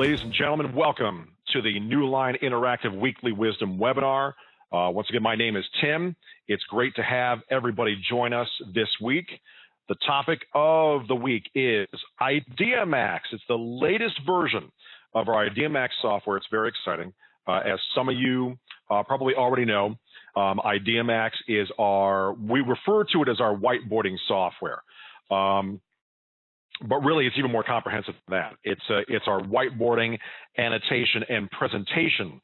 Ladies and gentlemen, welcome to the Newline Interactive Weekly Wisdom Webinar. Once again, my name is Tim. It's great to have everybody join us this week. The topic of the week is IdeaMax. It's the latest version of our IdeaMax software. It's very exciting. As some of you probably already know, IdeaMax is we refer to it as our whiteboarding software. But really, it's even more comprehensive than that. It's our whiteboarding, annotation, and presentation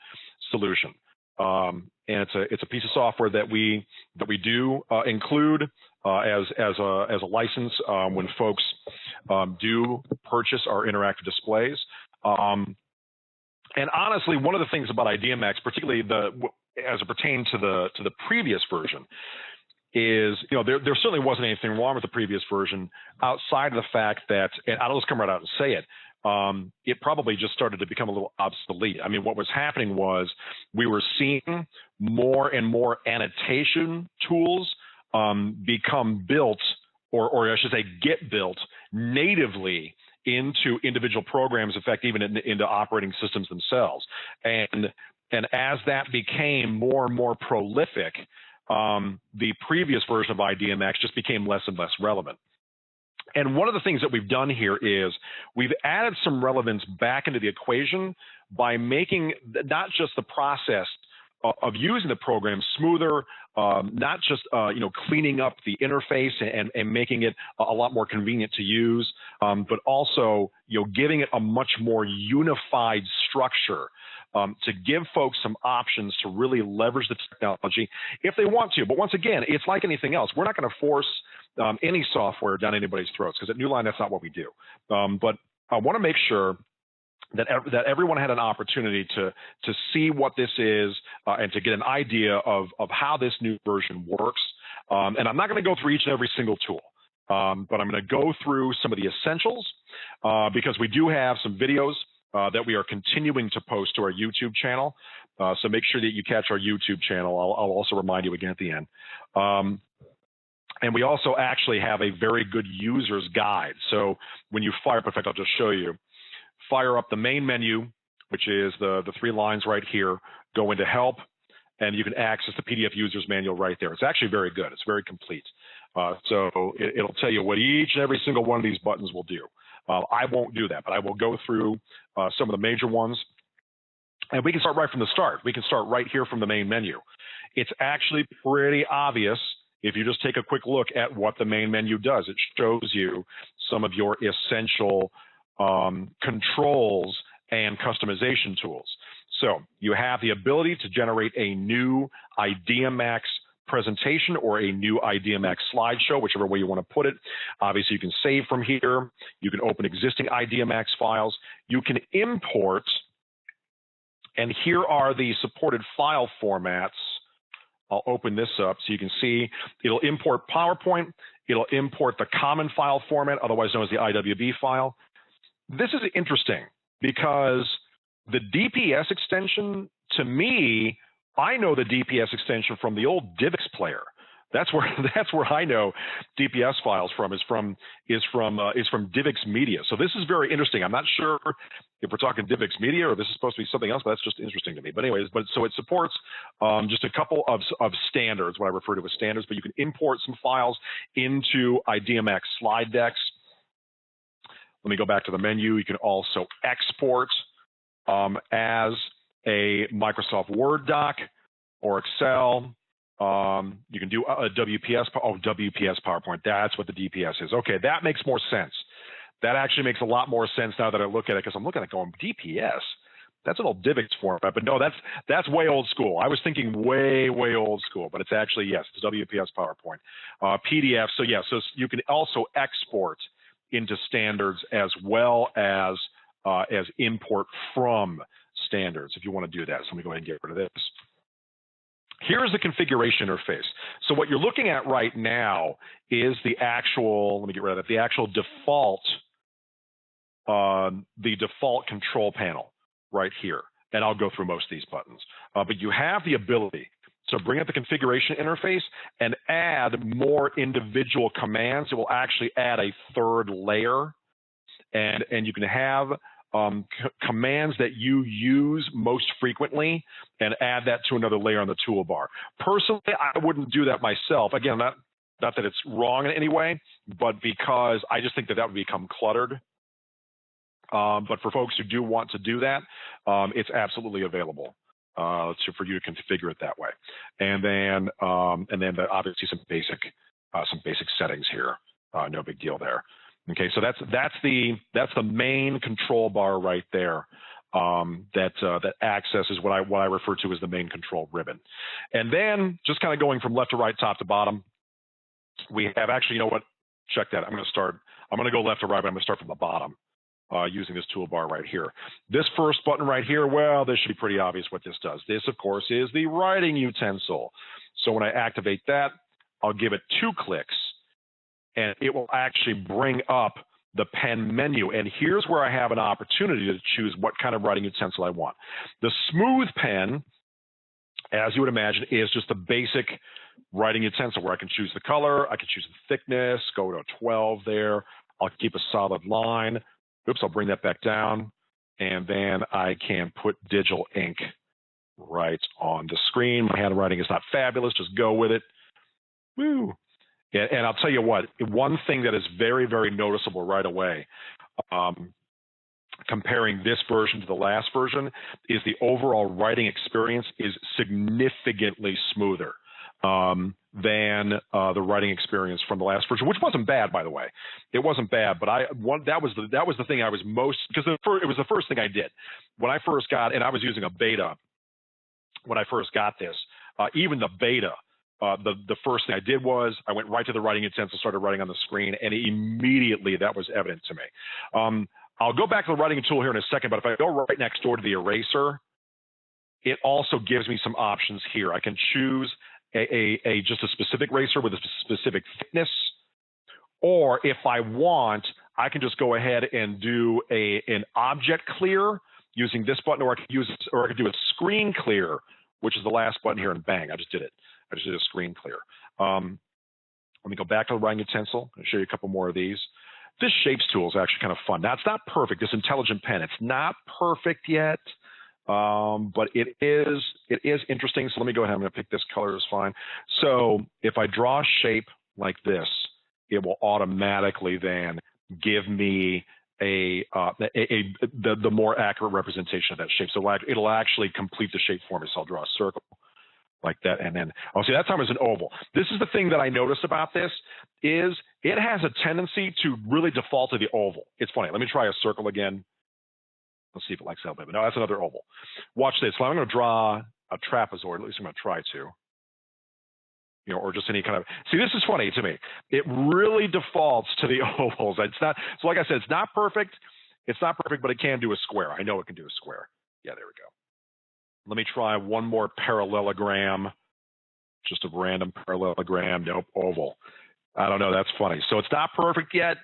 solution. And it's a piece of software that we do include as a license when folks do purchase our interactive displays. And honestly, one of the things about IdeaMax, particularly as it pertains to the previous version, is, there certainly wasn't anything wrong with the previous version outside of the fact that, and I'll just come right out and say it, it probably just started to become a little obsolete. I mean, what was happening was we were seeing more and more annotation tools become built, or I should say get built natively into individual programs, in fact, even into operating systems themselves. And as that became more and more prolific, the previous version of IdeaMax just became less and less relevant. And one of the things that we've done here is we've added some relevance back into the equation by making not just the process of using the program smoother, not just cleaning up the interface and making it a lot more convenient to use, but also giving it a much more unified structure. To give folks some options to really leverage the technology if they want to. But once again, it's like anything else. We're not going to force any software down anybody's throats, because at Newline, that's not what we do. But I want to make sure that everyone had an opportunity to see what this is and to get an idea of how this new version works. And I'm not going to go through each and every single tool. But I'm going to go through some of the essentials because we do have some videos that we are continuing to post to our YouTube channel. So make sure that you catch our YouTube channel. I'll also remind you again at the end. And we also actually have a very good user's guide. So when you fire up, in fact, I'll just show you, fire up the main menu, which is the three lines right here, go into help, and you can access the PDF user's manual right there. It's actually very good. It's very complete. So it'll tell you what each and every single one of these buttons will do. I won't do that, but I will go through some of the major ones. And we can start right from the start. We can start right here from the main menu. It's actually pretty obvious if you just take a quick look at what the main menu does. It shows you some of your essential controls and customization tools. So you have the ability to generate a new IdeaMax presentation or a new IdeaMax slideshow, whichever way you want to put it. Obviously, you can save from here. You can open existing IdeaMax files. You can import, and here are the supported file formats. I'll open this up so you can see it'll import PowerPoint. It'll import the common file format, otherwise known as the IWB file. This is interesting because the DPS extension, to me, I know the DPS extension from the old DivX player. That's where I know DPS files from is from DivX Media. So this is very interesting. I'm not sure if we're talking DivX Media or this is supposed to be something else, but that's just interesting to me. But anyways, so it supports just a couple of standards, what I refer to as standards. But you can import some files into IdeaMax slide decks. Let me go back to the menu. You can also export as a Microsoft Word doc or Excel. You can do a WPS PowerPoint. That's what the DPS is. Okay, that makes more sense. That actually makes a lot more sense now that I look at it, because I'm looking at it going, DPS? That's an old DivX format, but no, that's way old school. I was thinking way old school, but it's actually, yes, it's WPS PowerPoint. PDF, so yeah, so you can also export into standards as well as import from standards if you want to do that. So let me go ahead and get rid of this. Here's the configuration interface. So what you're looking at right now is the actual, let me get rid of it, the actual default, the default control panel right here. And I'll go through most of these buttons. But you have the ability to bring up the configuration interface and add more individual commands. It will actually add a third layer. And you can have commands that you use most frequently and add that to another layer on the toolbar. Personally, I wouldn't do that myself. Again, not that it's wrong in any way, but because I just think that would become cluttered. But for folks who do want to do that, it's absolutely available for you to configure it that way. And then obviously some basic settings here. No big deal there. Okay, so that's the main control bar right there. That accesses what I refer to as the main control ribbon. And then just kind of going from left to right, top to bottom, we have actually, you know what? Check that. I'm going to go left to right, but I'm going to start from the bottom. Using this toolbar right here. This first button right here, well, this should be pretty obvious what this does. This, of course, is the writing utensil. So when I activate that, I'll give it 2 clicks, and it will actually bring up the pen menu. And here's where I have an opportunity to choose what kind of writing utensil I want. The smooth pen, as you would imagine, is just a basic writing utensil where I can choose the color, I can choose the thickness, go to a 12 there. I'll keep a solid line. Oops, I'll bring that back down, and then I can put digital ink right on the screen. My handwriting is not fabulous, just go with it. Woo! And I'll tell you what, one thing that is very, very noticeable right away, comparing this version to the last version, is the overall writing experience is significantly smoother than the writing experience from the last version, which wasn't bad, by the way. It wasn't bad, but that was the thing I was most, because it was the first thing I did when I first got, and I was using a beta when I first got this. Even the beta, the first thing I did was I went right to the writing utensil, started writing on the screen, and immediately that was evident to me. I'll go back to the writing tool here in a second, but if I go right next door to the eraser, it also gives me some options here. I can choose just a specific eraser with a specific thickness, or if I want, I can just go ahead and do an object clear using this button, or I could do a screen clear, which is the last button here, and bang, I just did it. I just did a screen clear. Let me go back to the writing utensil and show you a couple more of these. This shapes tool is actually kind of fun. Now, it's not perfect. This intelligent pen, it's not perfect yet. But it is interesting. So let me go ahead. I'm going to pick this color is fine. So if I draw a shape like this, it will automatically then give me the more accurate representation of that shape. So it'll actually complete the shape for me. So I'll draw a circle like that, and then I'll see that time is an oval. This is the thing that I noticed about this is it has a tendency to really default to the oval. It's funny. Let me try a circle again. Let's see if it likes that a bit. No, that's another oval. Watch this. So I'm going to draw a trapezoid. At least I'm going to try to. You know, or just any kind of. See, this is funny to me. It really defaults to the ovals. It's not. So, like I said, it's not perfect. It's not perfect, but it can do a square. I know it can do a square. Yeah, there we go. Let me try one more parallelogram. Just a random parallelogram. Nope, oval. I don't know. That's funny. So it's not perfect yet.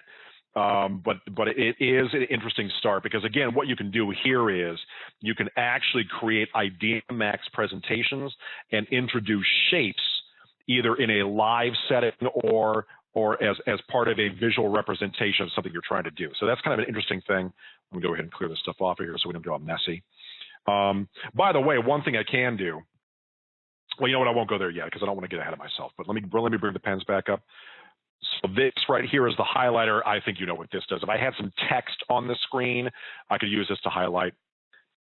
But it is an interesting start because, again, what you can do here is you can actually create IdeaMax presentations and introduce shapes either in a live setting or as part of a visual representation of something you're trying to do. So that's kind of an interesting thing. Let me go ahead and clear this stuff off of here so we don't get all messy. By the way, one thing I can do, well, you know what? I won't go there yet because I don't want to get ahead of myself. But let me bring the pens back up. So this right here is the highlighter. I think you know what this does. If I had some text on the screen, I could use this to highlight.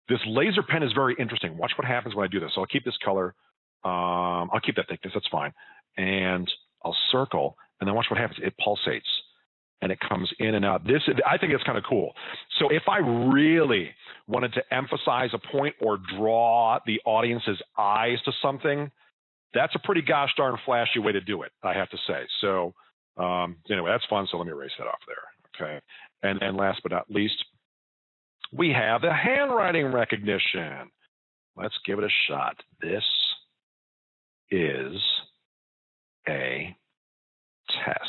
This laser pen is very interesting. Watch what happens when I do this. So I'll keep this color. I'll keep that thickness. That's fine. And I'll circle, and then watch what happens. It pulsates, and it comes in and out. I think it's kind of cool. So if I really wanted to emphasize a point or draw the audience's eyes to something, that's a pretty gosh darn flashy way to do it, I have to say. So anyway, that's fun. So let me erase that off there. Okay. And then last but not least, we have the handwriting recognition. Let's give it a shot. This is a test.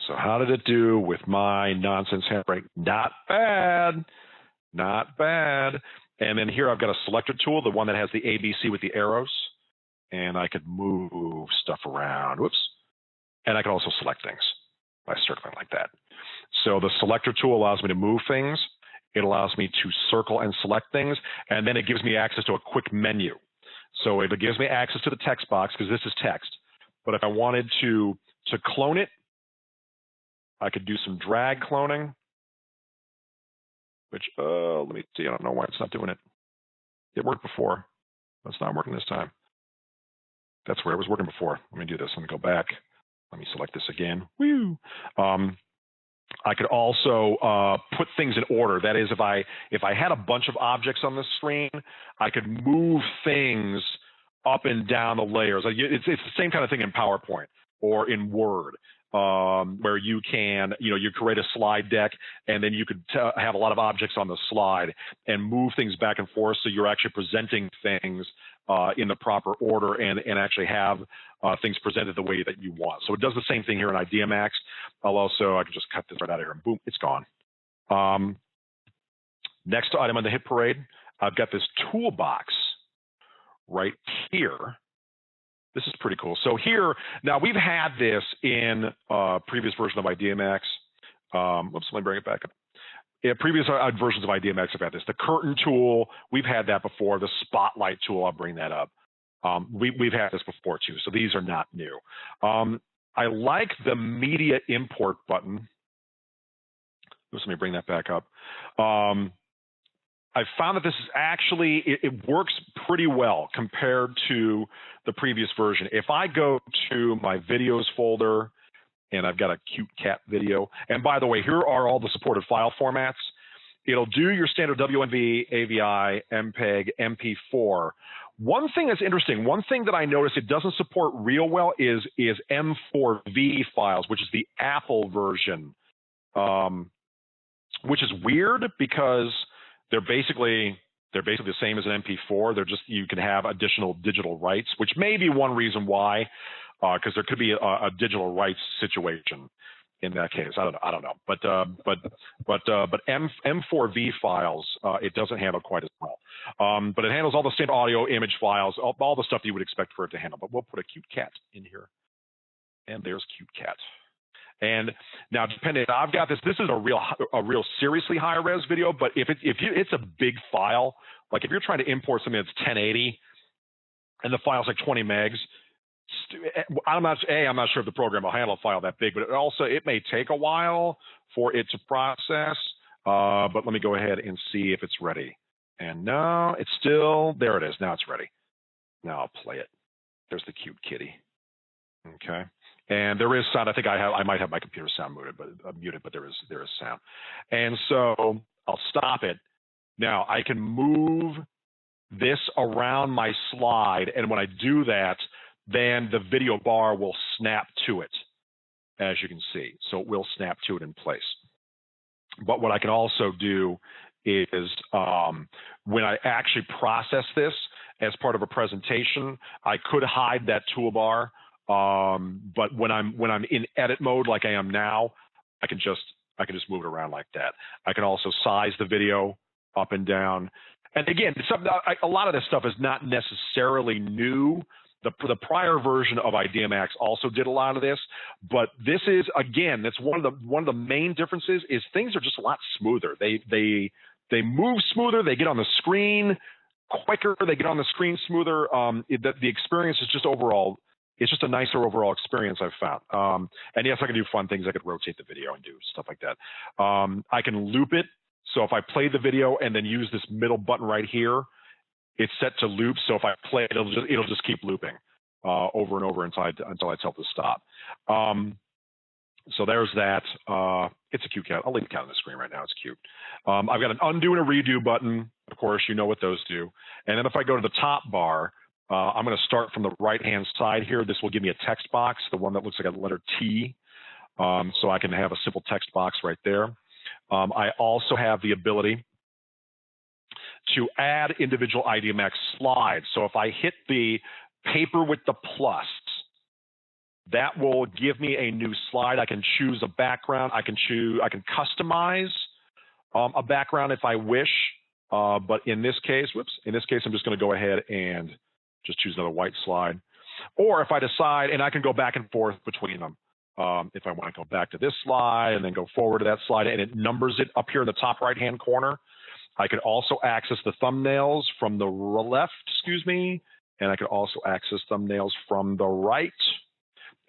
So how did it do with my nonsense handwriting? Not bad. Not bad. And then here I've got a selector tool, the one that has the ABC with the arrows. And I could move stuff around. Whoops. And I can also select things. by circling like that. So the selector tool allows me to move things. It allows me to circle and select things, and then it gives me access to a quick menu. So it gives me access to the text box because this is text. But if I wanted to clone it, I could do some drag cloning, which, let me see, I don't know why it's not doing it. It worked before, but it's not working this time. That's where it was working before. Let me do this. Let me go back. Let me select this again. Woo! I could also put things in order. That is, if I had a bunch of objects on the screen, I could move things up and down the layers. It's the same kind of thing in PowerPoint or in Word, where you can, you create a slide deck, and then you could have a lot of objects on the slide and move things back and forth, so you're actually presenting things in the proper order and actually have things presented the way that you want. So it does the same thing here in IdeaMax. I can just cut this right out of here, and boom, it's gone. Next item on the hit parade, I've got this toolbox right here. This is pretty cool. So here, now we've had this in a previous version of IdeaMax. Whoops, let me bring it back up. Yeah, previous versions of IdeaMax have had this. The curtain tool, we've had that before. The spotlight tool, I'll bring that up. We've had this before too, so these are not new. I like the media import button. Let me bring that back up. I found that this is actually, it works pretty well compared to the previous version. If I go to my videos folder, and I've got a cute cat video, and by the way, here are all the supported file formats. It'll do your standard WNV, AVI, MPEG, MP4. One thing that's interesting, one thing that I noticed it doesn't support real well is M4V files, which is the Apple version, which is weird because they're basically the same as an MP4. They're just, you can have additional digital rights, which may be one reason why, because there could be a digital rights situation in that case. I don't know. But M4V files, it doesn't handle quite as well. But it handles all the standard audio, image files, all the stuff you would expect for it to handle. But we'll put a cute cat in here, and there's cute cat. And now, depending, I've got this. This is a real seriously high res video. But if it's a big file, like if you're trying to import something that's 1080, and the file's like 20 megs, I'm not sure if the program will handle a file that big. But it may take a while for it to process. But let me go ahead and see if it's ready. And no, it's still there. It is now. It's ready. Now I'll play it. There's the cute kitty. Okay. And there is sound. I think I might have my computer sound muted, but there is sound. And so I'll stop it. Now I can move this around my slide, and when I do that, then the video bar will snap to it, as you can see. So it will snap to it in place. But what I can also do is when I actually process this as part of a presentation, I could hide that toolbar. But when I'm in edit mode like I am now, I can just move it around like that. I can also size the video up and down. And again, a lot of this stuff is not necessarily new. The prior version of IdeaMax also did a lot of this, but this is, again, that's one of the main differences is things are just a lot smoother. They move smoother. They get on the screen quicker. They get on the screen smoother. The experience is just overall. It's just a nicer overall experience, I've found. And yes, I can do fun things. I could rotate the video and do stuff like that. I can loop it. So if I play the video and then use this middle button right here, it's set to loop. So if I play it, it'll just keep looping over and over until I tell it to stop. So there's that. It's a cute cat. I'll leave the cat on the screen right now. It's cute. I've got an undo and a redo button. Of course, you know what those do. And then if I go to the top bar, I'm going to start from the right-hand side here. This will give me a text box, the one that looks like a letter T. So I can have a simple text box right there. I also have the ability to add individual IdeaMax slides. So if I hit the paper with the plus, that will give me a new slide. I can choose a background. I can customize a background if I wish. But in this case, I'm just going to go ahead and just choose another white slide. Or if I decide, and I can go back and forth between them. If I want to go back to this slide and then go forward to that slide, and it numbers it up here in the top right-hand corner. I could also access the thumbnails from the left, and I could also access thumbnails from the right.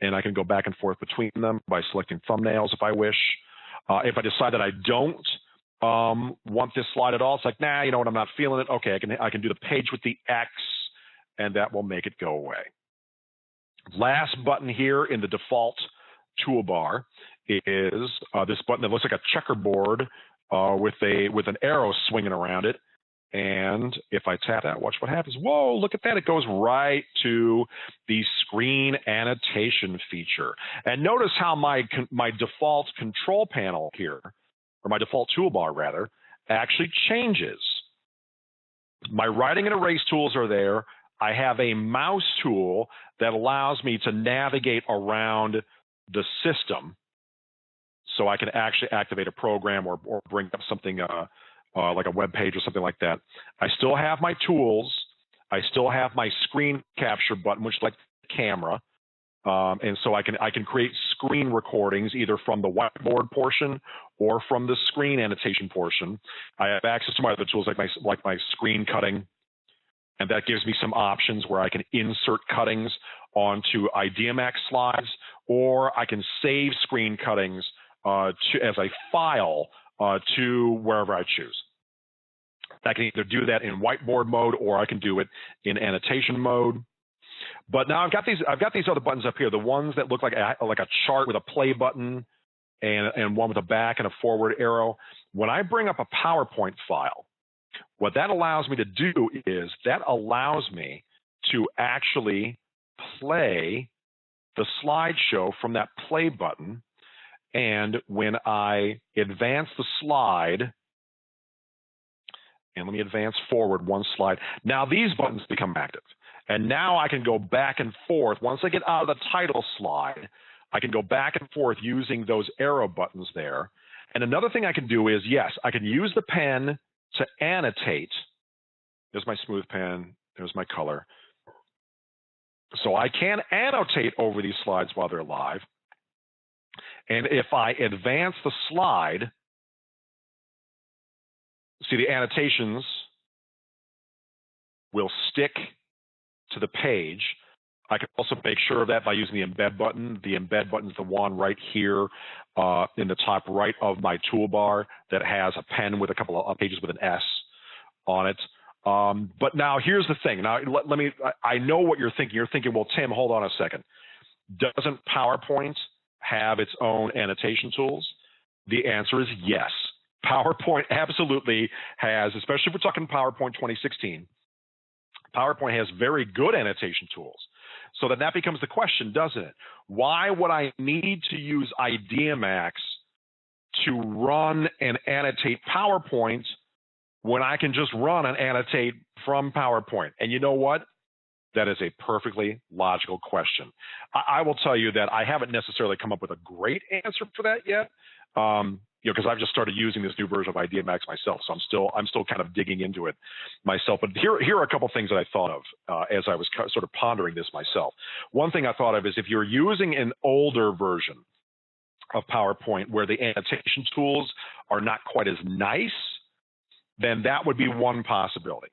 And I can go back and forth between them by selecting thumbnails if I wish. If I decide that I don't want this slide at all, it's like, nah, you know what, I'm not feeling it. Okay, I can do the page with the X, and that will make it go away. Last button here in the default toolbar is this button that looks like a checkerboard with an arrow swinging around it. And if I tap that, watch what happens. Whoa, look at that. It goes right to the screen annotation feature. And notice how my default control panel here, or my default toolbar rather, actually changes. My writing and erase tools are there. I have a mouse tool that allows me to navigate around the system. So I can actually activate a program or bring up something like a web page or something like that. I still have my tools. I still have my screen capture button, which is like the camera. And so I can create screen recordings either from the whiteboard portion or from the screen annotation portion. I have access to my other tools like my screen cutting, and that gives me some options where I can insert cuttings onto IdeaMax slides, or I can save screen cuttings as a file to wherever I choose. I can either do that in whiteboard mode or I can do it in annotation mode. But now I've got these other buttons up here, the ones that look like a chart with a play button and one with a back and a forward arrow. When I bring up a PowerPoint file, what that allows me to do is that allows me to actually play the slideshow from that play button. And when I advance the slide, and let me advance forward one slide, now these buttons become active. And now I can go back and forth. Once I get out of the title slide, I can go back and forth using those arrow buttons there. And another thing I can do is, yes, I can use the pen to annotate. There's my smooth pen. There's my color. So I can annotate over these slides while they're live. And if I advance the slide, see the annotations will stick to the page. I can also make sure of that by using the embed button. The embed button is the one right here in the top right of my toolbar that has a pen with a couple of pages with an S on it. But now here's the thing. Now I know what you're thinking. You're thinking, well, Tim, hold on a second. Doesn't PowerPoint have its own annotation tools? The answer is yes. PowerPoint absolutely has, especially if we're talking PowerPoint 2016, PowerPoint has very good annotation tools. So then that becomes the question, doesn't it? Why would I need to use IdeaMax to run and annotate PowerPoint when I can just run and annotate from PowerPoint? And you know what? That is a perfectly logical question. I will tell you that I haven't necessarily come up with a great answer for that yet, because I've just started using this new version of IdeaMax myself, so I'm still kind of digging into it myself. But here are a couple things that I thought of as I was sort of pondering this myself. One thing I thought of is if you're using an older version of PowerPoint where the annotation tools are not quite as nice, then that would be one possibility.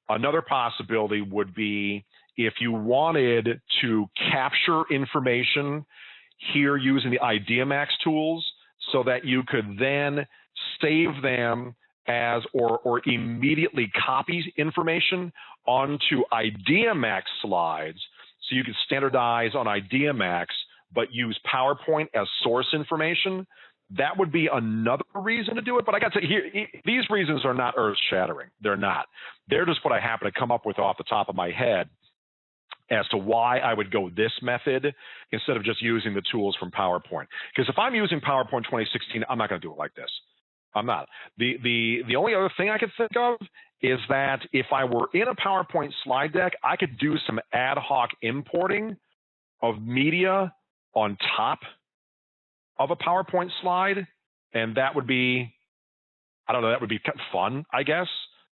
Another possibility would be if you wanted to capture information here using the IdeaMax tools so that you could then save them as or immediately copy information onto IdeaMax slides so you could standardize on IdeaMax but use PowerPoint as source information. That would be another reason to do it. But I got to here, these reasons are not earth-shattering. They're not. They're just what I happen to come up with off the top of my head as to why I would go this method instead of just using the tools from PowerPoint. Because if I'm using PowerPoint 2016, I'm not going to do it like this. I'm not. The only other thing I could think of is that if I were in a PowerPoint slide deck, I could do some ad hoc importing of media on top of a PowerPoint slide, and that would be, I don't know, that would be kind of fun, I guess.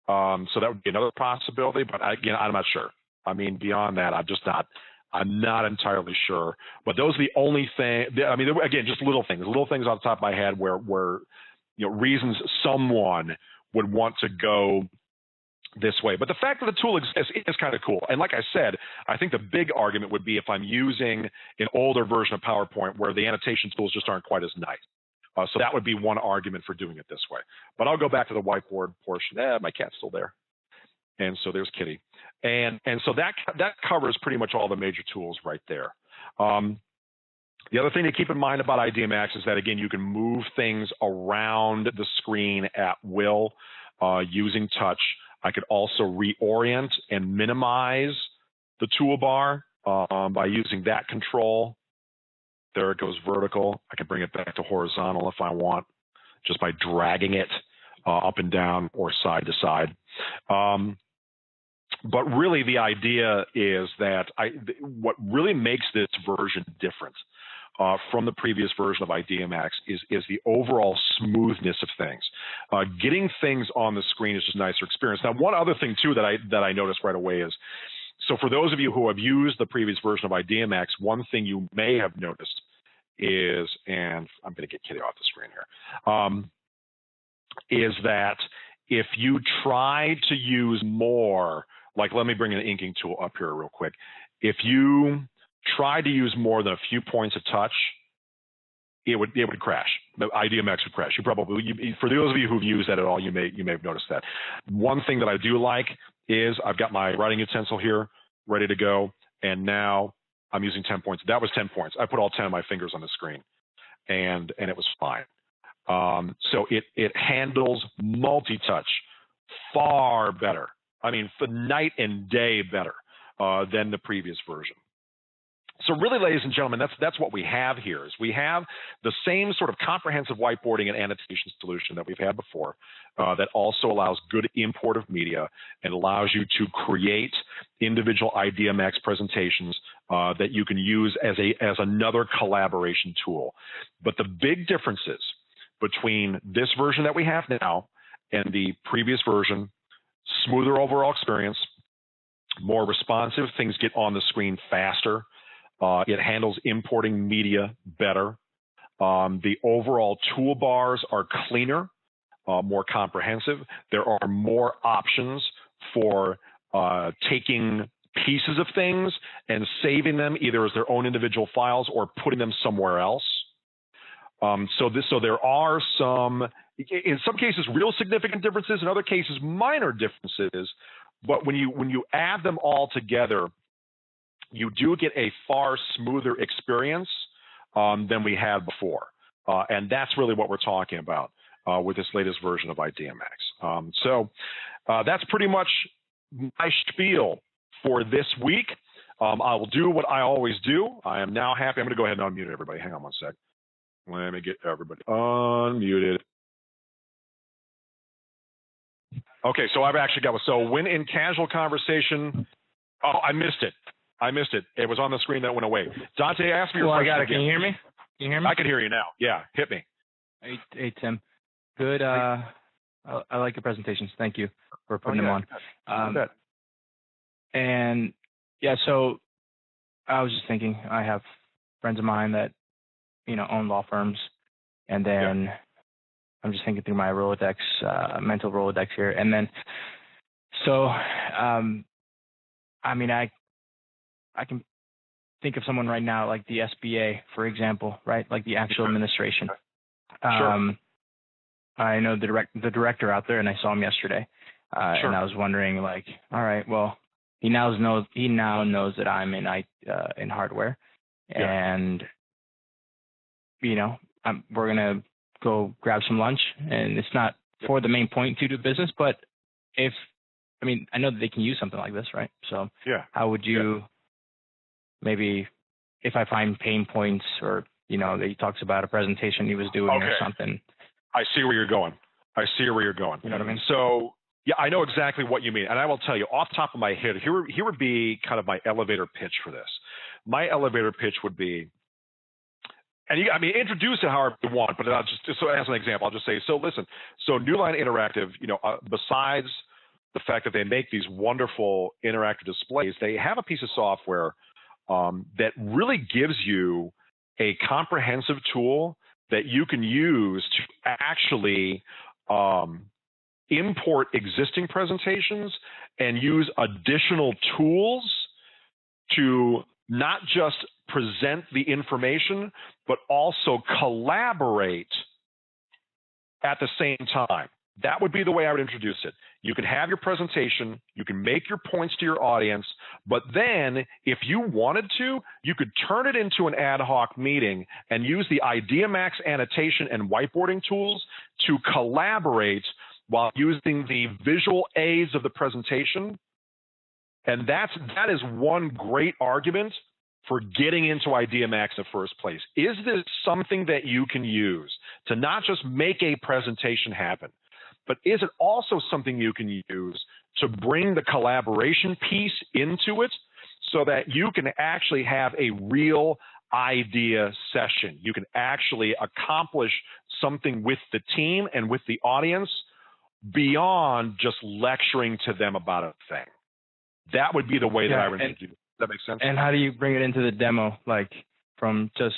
So that would be another possibility, but again, I'm not sure. I mean, beyond that, I'm just not I'm not entirely sure, but those are the only thing. I mean, again, just little things off the top of my head where reasons someone would want to go this way. But the fact that the tool exists is kind of cool. And like I said, I think the big argument would be if I'm using an older version of PowerPoint where the annotation tools just aren't quite as nice. So that would be one argument for doing it this way. But I'll go back to the whiteboard portion. My cat's still there. And so there's Kitty. And so that covers pretty much all the major tools right there. The other thing to keep in mind about IdeaMax is that, again, you can move things around the screen at will using touch. I could also reorient and minimize the toolbar by using that control. There it goes vertical. I can bring it back to horizontal if I want, just by dragging it up and down or side to side. But really, the idea is that what really makes this version different from the previous version of IdeaMax is the overall smoothness of things. Getting things on the screen is just a nicer experience. Now, one other thing too that I noticed right away is, so for those of you who have used the previous version of IdeaMax, one thing you may have noticed is, and I'm going to get Kitty off the screen here, is that if you try to use more, like let me bring an inking tool up here real quick. If you try to use more than a few points of touch, it would crash. The IdeaMax would crash. For those of you who've used that at all, you may have noticed that. One thing that I do like is I've got my writing utensil here ready to go, and now I'm using 10 points. That was 10 points. I put all 10 of my fingers on the screen, and it was fine. So it handles multi-touch far better. I mean, for night and day better than the previous version. So really, ladies and gentlemen, that's what we have here. Is we have the same sort of comprehensive whiteboarding and annotation solution that we've had before that also allows good import of media and allows you to create individual IdeaMax presentations that you can use as another collaboration tool. But the big differences between this version that we have now and the previous version: smoother overall experience, more responsive, things get on the screen faster. It handles importing media better. The overall toolbars are cleaner, more comprehensive. There are more options for taking pieces of things and saving them either as their own individual files or putting them somewhere else. So there are some, in some cases, real significant differences. In other cases, minor differences. But when you add them all together, you do get a far smoother experience than we had before. And that's really what we're talking about with this latest version of IdeaMax. So that's pretty much my spiel for this week. I will do what I always do. I am now happy. I'm going to go ahead and unmute everybody. Hang on one sec. Let me get everybody unmuted. Okay, so I've actually got, so when in casual conversation, oh, I missed it. It was on the screen that went away. Dante, ask me your question. I got it. Again. Can you hear me? I can hear you now. Yeah, hit me. Hey Tim. Good. I like your presentations. Thank you for putting them on. And yeah, so I was just thinking, I have friends of mine that, own law firms, and then I'm just thinking through my Rolodex, mental Rolodex here. And then, so, I mean, I can think of someone right now, like the SBA, for example, right? Like the actual administration. Sure. I know the director out there, and I saw him yesterday. And I was wondering, like, all right, well, he now knows that I'm in hardware, and we're gonna go grab some lunch, and it's not for the main point to do business, but I know that they can use something like this, right? So how would you maybe, if I find pain points, or that he talks about a presentation he was doing or something. I see where you're going. You know what I mean? So yeah, I know exactly what you mean, and I will tell you off the top of my head, here would be kind of my elevator pitch for this. My elevator pitch would be, and introduce it however you want, but I'll just so as an example, I'll just say, so listen, so Newline Interactive, besides the fact that they make these wonderful interactive displays, they have a piece of software that really gives you a comprehensive tool that you can use to actually import existing presentations and use additional tools to not just present the information, but also collaborate at the same time. That would be the way I would introduce it. You can have your presentation, you can make your points to your audience, but then if you wanted to, you could turn it into an ad hoc meeting and use the IdeaMax annotation and whiteboarding tools to collaborate while using the visual aids of the presentation. And that is one great argument for getting into IdeaMax in the first place. Is this something that you can use to not just make a presentation happen, but is it also something you can use to bring the collaboration piece into it so that you can actually have a real idea session? You can actually accomplish something with the team and with the audience beyond just lecturing to them about a thing. That would be the way that I would introduce. Does that make sense? And how do you bring it into the demo, like from just,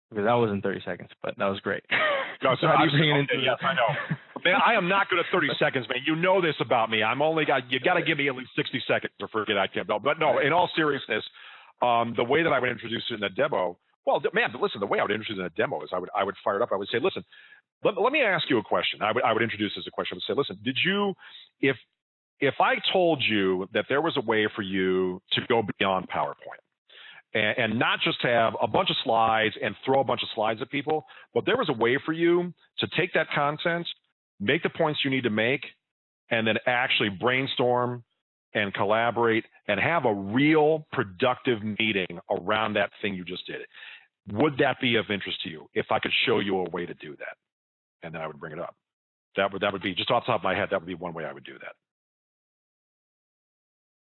because that wasn't 30 seconds, but that was great. No, so how do you bring it into yes, I know. Man, I am not good at 30 seconds, man. You know this about me. You got to give me at least 60 seconds or forget I can't. But no, in all seriousness, the way that I would introduce it in a demo, well, man, but listen, the way I would introduce it in a demo is I would fire it up. I would say, listen, let me ask you a question. I would introduce it as a question. I would say, listen, did you, if I told you that there was a way for you to go beyond PowerPoint and not just have a bunch of slides and throw a bunch of slides at people, but there was a way for you to take that content, make the points you need to make, and then actually brainstorm and collaborate and have a real productive meeting around that thing you just did. Would that be of interest to you if I could show you a way to do that? And then I would bring it up. That would be, just off the top of my head, that would be one way I would do that.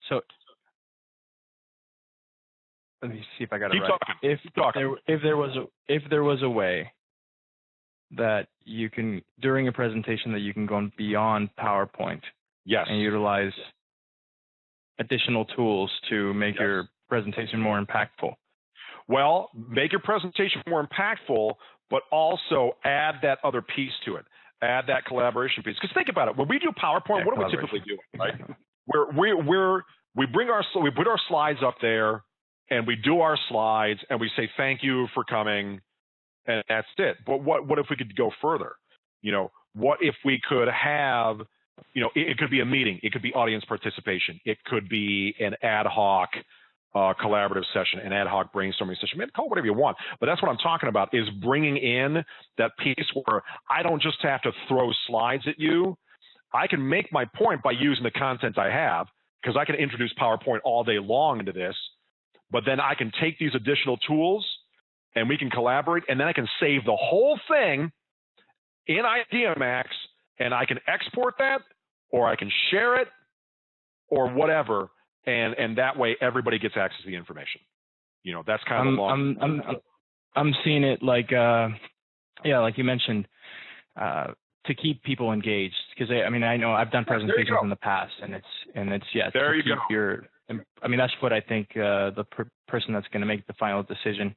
So let me see if I got it right. Talking. If there was a way that you can, during a presentation, that you can go beyond PowerPoint, yes, and utilize additional tools to make your presentation more impactful. Well, make your presentation more impactful, but also add that other piece to it. Add that collaboration piece. Because think about it. When we do PowerPoint, what are we typically doing, right? We put our slides up there and we do our slides and we say thank you for coming, and that's it. But what if we could go further? What if we could have, it could be a meeting, it could be audience participation, it could be an ad hoc collaborative session, an ad hoc brainstorming session. Man, call it whatever you want. But that's what I'm talking about, is bringing in that piece where I don't just have to throw slides at you. I can make my point by using the content I have, because I can introduce PowerPoint all day long into this, but then I can take these additional tools and we can collaborate, and then I can save the whole thing in IdeaMax, and I can export that, or I can share it, or whatever, and that way everybody gets access to the information. That's kind of the long. I'm seeing it like, like you mentioned, to keep people engaged, because I know I've done presentations in the past, and it's there you go. That's what I think the person that's going to make the final decision,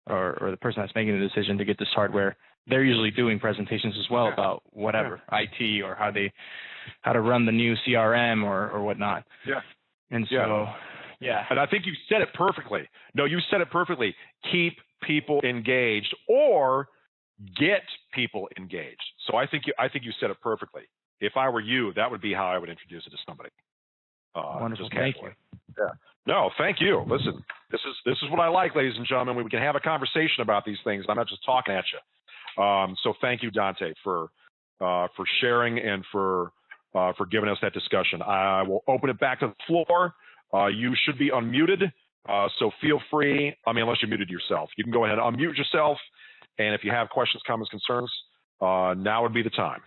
or the person that's making the decision to get this hardware, they're usually doing presentations as well about whatever, IT, or how to run the new CRM or whatnot. Yeah. And so, And I think you said it perfectly. No, you said it perfectly. Keep people engaged, or get people engaged. So I think you said it perfectly. If I were you, that would be how I would introduce it to somebody. Wonderful. Thank you. Yeah. No, thank you. Listen, this is what I like, ladies and gentlemen. We can have a conversation about these things. I'm not just talking at you. So thank you, Dante, for sharing and for giving us that discussion. I will open it back to the floor. You should be unmuted, so feel free. Unless you muted yourself, you can go ahead and unmute yourself. And if you have questions, comments, concerns, now would be the time.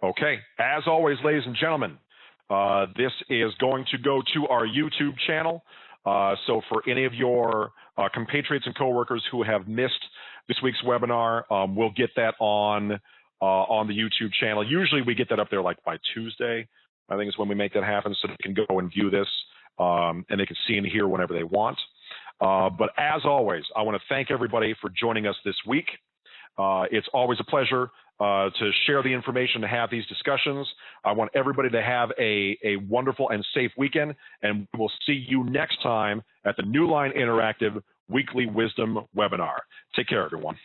Okay, as always, ladies and gentlemen, this is going to go to our YouTube channel. So for any of your compatriots and coworkers who have missed this week's webinar, we'll get that on the YouTube channel. Usually we get that up there like by Tuesday. I think is when we make that happen, so they can go and view this, and they can see and hear whenever they want. But as always, I want to thank everybody for joining us this week. It's always a pleasure to share the information, to have these discussions. I want everybody to have a wonderful and safe weekend, and we'll see you next time at the Newline Interactive Weekly Wisdom Webinar. Take care, everyone.